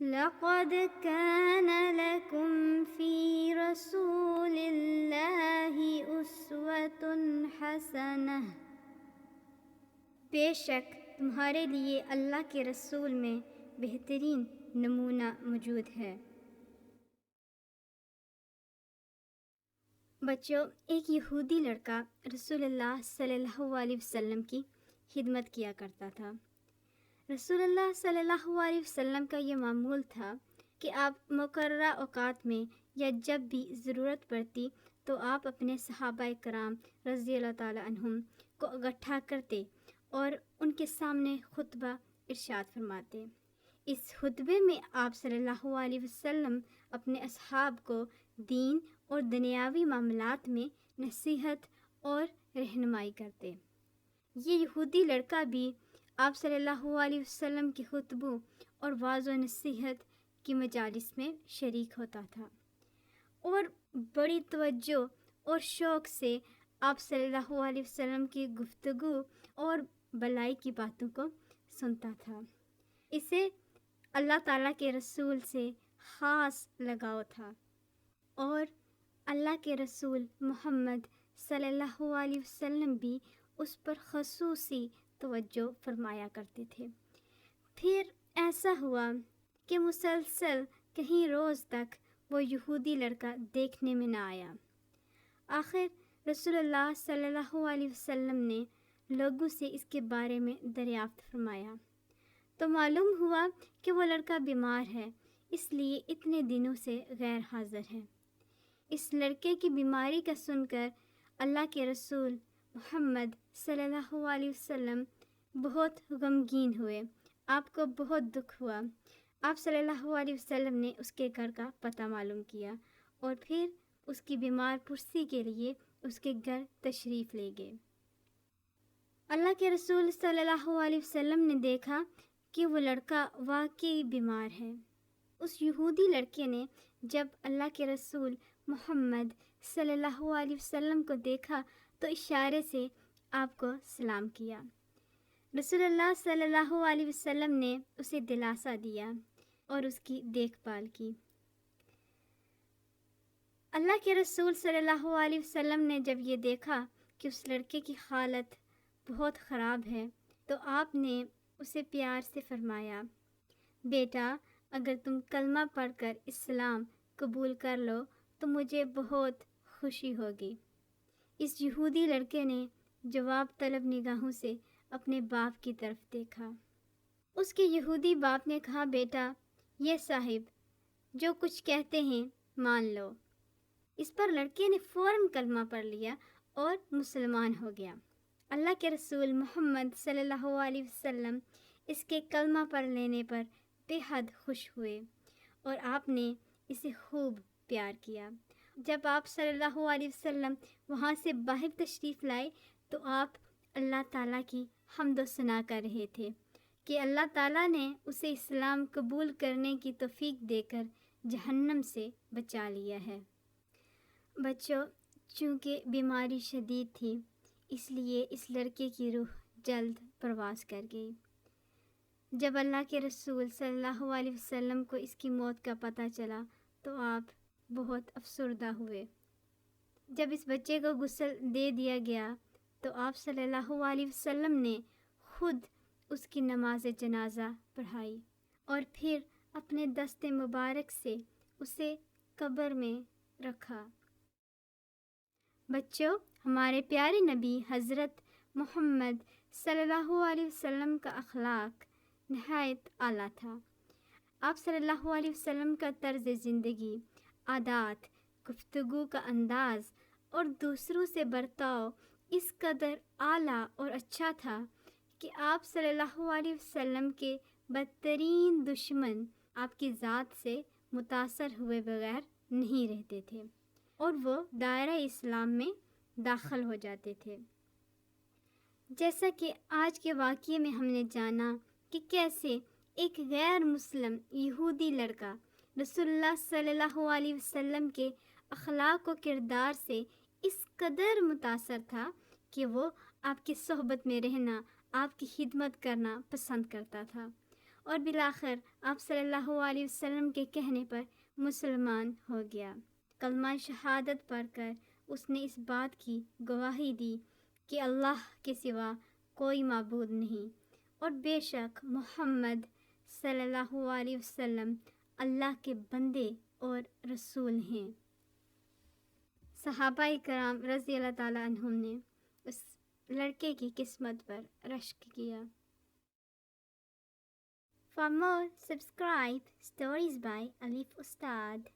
لقد كان لكم في رسول الله أسوة حسنة، بے شک تمہارے لیے اللہ کے رسول میں بہترین نمونہ موجود ہے۔ بچوں، ایک یہودی لڑکا رسول اللہ صلی اللہ علیہ وسلم کی خدمت کیا کرتا تھا۔ رسول اللہ صلی اللہ علیہ وسلم کا یہ معمول تھا کہ آپ مقررہ اوقات میں یا جب بھی ضرورت پڑتی تو آپ اپنے صحابہ کرام رضی اللہ تعالیٰ عنہم کو اکٹھا کرتے اور ان کے سامنے خطبہ ارشاد فرماتے۔ اس خطبے میں آپ صلی اللہ علیہ وسلم اپنے اصحاب کو دین اور دنیاوی معاملات میں نصیحت اور رہنمائی کرتے۔ یہ یہودی لڑکا بھی آپ صلی اللہ علیہ وسلم کے خطبوں اور وعظ و نصیحت کی مجالس میں شریک ہوتا تھا اور بڑی توجہ اور شوق سے آپ صلی اللہ علیہ وسلم کی گفتگو اور بلائی کی باتوں کو سنتا تھا۔ اسے اللہ تعالیٰ کے رسول سے خاص لگاؤ تھا اور اللہ کے رسول محمد صلی اللہ علیہ وسلم بھی اس پر خصوصی توجہ فرمایا کرتے تھے۔ پھر ایسا ہوا کہ مسلسل کہیں روز تک وہ یہودی لڑکا دیکھنے میں نہ آیا۔ آخر رسول اللہ صلی اللہ علیہ وسلم نے لوگوں سے اس کے بارے میں دریافت فرمایا تو معلوم ہوا کہ وہ لڑکا بیمار ہے، اس لیے اتنے دنوں سے غیر حاضر ہے۔ اس لڑکے کی بیماری کا سن کر اللہ کے رسول محمد صلی اللہ علیہ وسلم بہت غمگین ہوئے، آپ کو بہت دکھ ہوا۔ آپ صلی اللہ علیہ وسلم نے اس کے گھر کا پتہ معلوم کیا اور پھر اس کی بیمار پرسی کے لیے اس کے گھر تشریف لے گئے۔ اللہ کے رسول صلی اللہ علیہ وسلم نے دیکھا کہ وہ لڑکا واقعی بیمار ہے۔ اس یہودی لڑکے نے جب اللہ کے رسول محمد صلی اللہ علیہ وسلم کو دیکھا تو اشارے سے آپ کو سلام کیا۔ رسول اللہ صلی اللہ علیہ وسلم نے اسے دلاسا دیا اور اس کی دیکھ بھال کی۔ اللہ کے رسول صلی اللہ علیہ وسلم نے جب یہ دیکھا کہ اس لڑکے کی حالت بہت خراب ہے تو آپ نے اسے پیار سے فرمایا، بیٹا اگر تم کلمہ پڑھ کر اسلام قبول کر لو تو مجھے بہت خوشی ہوگی۔ اس یہودی لڑکے نے جواب طلب نگاہوں سے اپنے باپ کی طرف دیکھا۔ اس کے یہودی باپ نے کہا، بیٹا یہ صاحب جو کچھ کہتے ہیں مان لو۔ اس پر لڑکے نے فوراً کلمہ پڑھ لیا اور مسلمان ہو گیا۔ اللہ کے رسول محمد صلی اللہ علیہ وسلم اس کے کلمہ پڑھ لینے پر بے حد خوش ہوئے اور آپ نے اسے خوب پیار کیا۔ جب آپ صلی اللہ علیہ وسلم وہاں سے باہر تشریف لائے تو آپ اللہ تعالیٰ کی حمد و ثنا کر رہے تھے کہ اللہ تعالیٰ نے اسے اسلام قبول کرنے کی توفیق دے کر جہنم سے بچا لیا ہے۔ بچوں، چونکہ بیماری شدید تھی اس لیے اس لڑکے کی روح جلد پرواز کر گئی۔ جب اللہ کے رسول صلی اللہ علیہ وسلم کو اس کی موت کا پتہ چلا تو آپ بہت افسردہ ہوئے۔ جب اس بچے کو غسل دے دیا گیا تو آپ صلی اللہ علیہ وسلم نے خود اس کی نماز جنازہ پڑھائی اور پھر اپنے دست مبارک سے اسے قبر میں رکھا۔ بچوں، ہمارے پیارے نبی حضرت محمد صلی اللہ علیہ وسلم کا اخلاق نہایت اعلیٰ تھا۔ آپ صلی اللہ علیہ وسلم کا طرز زندگی، عادات، گفتگو کا انداز اور دوسروں سے برتاؤ اس قدر اعلیٰ اور اچھا تھا کہ آپ صلی اللہ علیہ وسلم کے بدترین دشمن آپ کی ذات سے متاثر ہوئے بغیر نہیں رہتے تھے اور وہ دائرہ اسلام میں داخل ہو جاتے تھے۔ جیسا کہ آج کے واقعے میں ہم نے جانا کہ کیسے ایک غیر مسلم یہودی لڑکا رسول اللہ صلی اللہ علیہ وسلم کے اخلاق و کردار سے اس قدر متاثر تھا کہ وہ آپ کی صحبت میں رہنا، آپ کی خدمت کرنا پسند کرتا تھا اور بالآخر آپ صلی اللہ علیہ وسلم کے کہنے پر مسلمان ہو گیا۔ کلمہ شہادت پڑھ کر اس نے اس بات کی گواہی دی کہ اللہ کے سوا کوئی معبود نہیں، اور بے شک محمد صلی اللہ علیہ وسلم اللہ کے بندے اور رسول ہیں۔ صحابہ کرام رضی اللہ تعالیٰ عنہم نے اس لڑکے کی قسمت پر رشک کیا۔ For more, subscribe Stories by Alif Ustad.